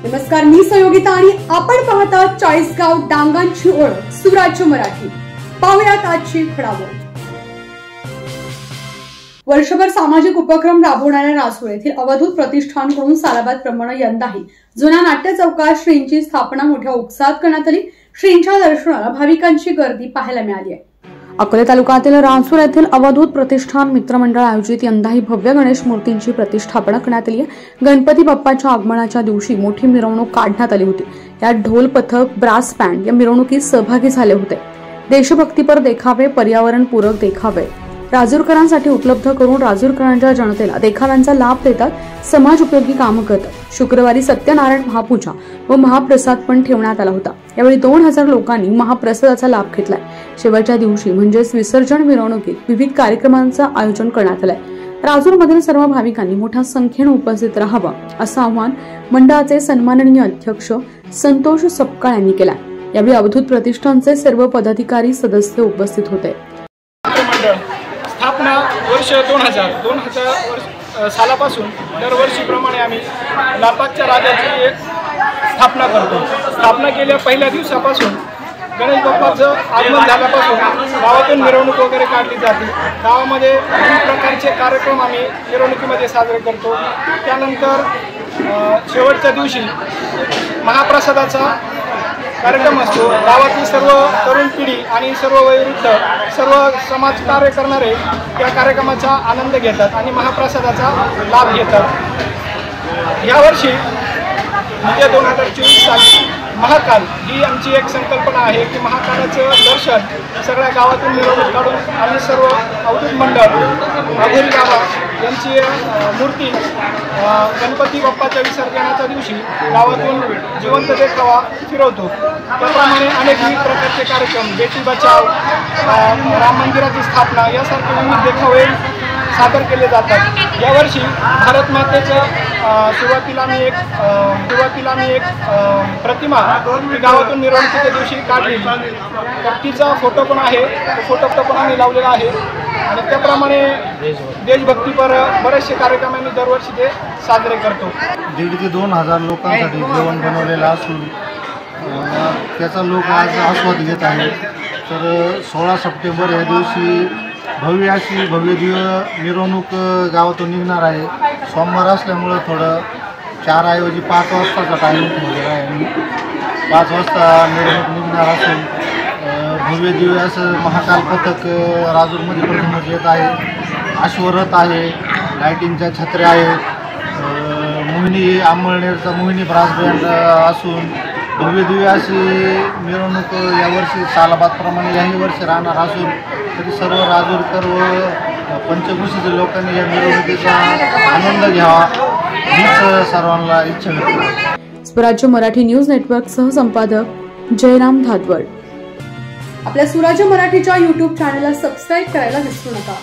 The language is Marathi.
नमस्कार, मी संयोगिता आणि आपण पाहता चाळीसगाव डांगांची ओळख सुराज्य मराठी। पाहुयात आजची घडामोड। वर्षभर सामाजिक उपक्रम राबवणाऱ्या राजूर येथील अवधूत प्रतिष्ठानकडून सालाबादप्रमाणे यंदाही जुन्या नाट्य चौकात श्रींची स्थापना मोठ्या उत्साहात करण्यात आली। श्रींच्या दर्शनाला भाविकांची गर्दी पाहायला मिळाली आहे। अकोले तालुक्यातील राजूर येथील अवधूत प्रतिष्ठान मित्रमंडळ आयोजित यंदाही भव्य गणेश मूर्तींची प्रतिष्ठापना करण्यात आली आहे। गणपती बाप्पाच्या आगमनाच्या दिवशी मोठी मिरवणूक काढण्यात आली होती। यात ढोल पथक, ब्रास बँड या मिरवणुकीत सहभागी झाले होते। देशभक्तीपर देखावे, पर्यावरणपूरक देखावे राजूरकरांसाठी उपलब्ध करून राजूरकरांच्या जनतेला देखाव्यांचा लाभ देतात, समाज उपयोगी काम करतात। शुक्रवारी सत्यनारायण महापूजा व महाप्रसाद पण ठेवण्यात आला होता। यावेळी 2000 लोकांनी महाप्रसादाचा लाभ घेतलाय। शेवटच्या दिवशी म्हणजेच विसर्जन मिरवणुकीत विविध कार्यक्रमांचं आयोजन करण्यात आलंय। राजूरमधील सर्व भाविकांनी मोठ्या संख्येने उपस्थित राहावं असं आवाहन मंडळाचे सन्माननीय अध्यक्ष संतोष सपकाळ यांनी केलंय। यावेळी अवधूत प्रतिष्ठानचे सर्व पदाधिकारी सदस्य उपस्थित होते। स्थापना वर्ष 2000 सालापासून दरवर्षीप्रमाणे आम्ही लालबागच्या राजाची एक स्थापना करतो। स्थापना केल्या पहिल्या दिवसापासून गणेश बाप्पाचं आगमन झाल्यापासून गावातून मिरवणूक वगैरे काढली जाते। गावामध्ये विविध प्रकारचे कार्यक्रम आम्ही मिरवणुकीमध्ये साजरे करतो। त्यानंतर शेवटच्या दिवशी महाप्रसादाचा कार्यक्रम असतो। गावातील सर्व तरुण पिढी आणि सर्व वयोवृद्ध, सर्व समाजकार्य करणारे या कार्यक्रमाचा आनंद घेतात आणि महाप्रसादाचा लाभ घेतात। यावर्षी म्हणजे 2024 साली महाकाल ही आमची एक संकल्पना आहे की महाकालाचं दर्शन सगळ्या गावातून मिरवणूक काढून आम्ही सर्व अवधूत मंडळ अघोरी गावा यांची मूर्ती गणपती बाप्पाच्या विसर्जनाच्या दिवशी गावातून जिवंत देखावा फिरवतो। त्याप्रमाणे अनेक विविध प्रकारचे कार्यक्रम, बेटी बचाव, राम मंदिराची स्थापना यासारखे विविध देखावे सादर केले जातात। यावर्षी भारत मातेचं सुरुवातीला मी एक प्रतिमा गावातून मिरवणुकीच्या दिवशी काढली। तिचा फोटो पण आहे, तो फोटो पण आम्ही लावलेला आहे आणि त्याप्रमाणे देशभक्तीपर बरेचसे कार्यक्रम आम्ही दरवर्षी ते साजरे करतो। 1,500 ते 2,000 लोकांसाठी जेवण बनवलेलं असून त्याचा लोक आज आस्वाद घेत आहेत। तर 16 सप्टेंबर या दिवशी भव्य अशी दिव्य मिरवणूक गावातून निघणार आहे। सोमवार असल्यामुळं थोडं 4 ऐवजी 5 वाजताचा टायमिंग ठेवलेला आहे। 5 वाजता मिरवणूक निघणार असून भव्य दिव्य असं महाकाल पथक राजूरमध्ये प्रथमच येत आहे। अश्वरथ आहे, लाईटिंगच्या छत्र्या आहेत, मोहिनी अंमळनेरचा मोहिनी ब्रास बँड असून भव्य दिव्य अशी मिरवणूक यावर्षी सालाबादप्रमाणे याही वर्षी राहणार असून तरी सर्व राजूरकर व पंचक्रोशीच्या लोकांनी या मिरवणुकीचा आनंद घ्यावा हीच सर्वांना इच्छा व्यक्त करतो। स्वराज्य मराठी न्यूज नेटवर्क सहसंपादक जयराम धादवड। आपल्या स्वराज्य मराठीच्या YouTube चॅनलला सबस्क्राईब करायला विसरू नका।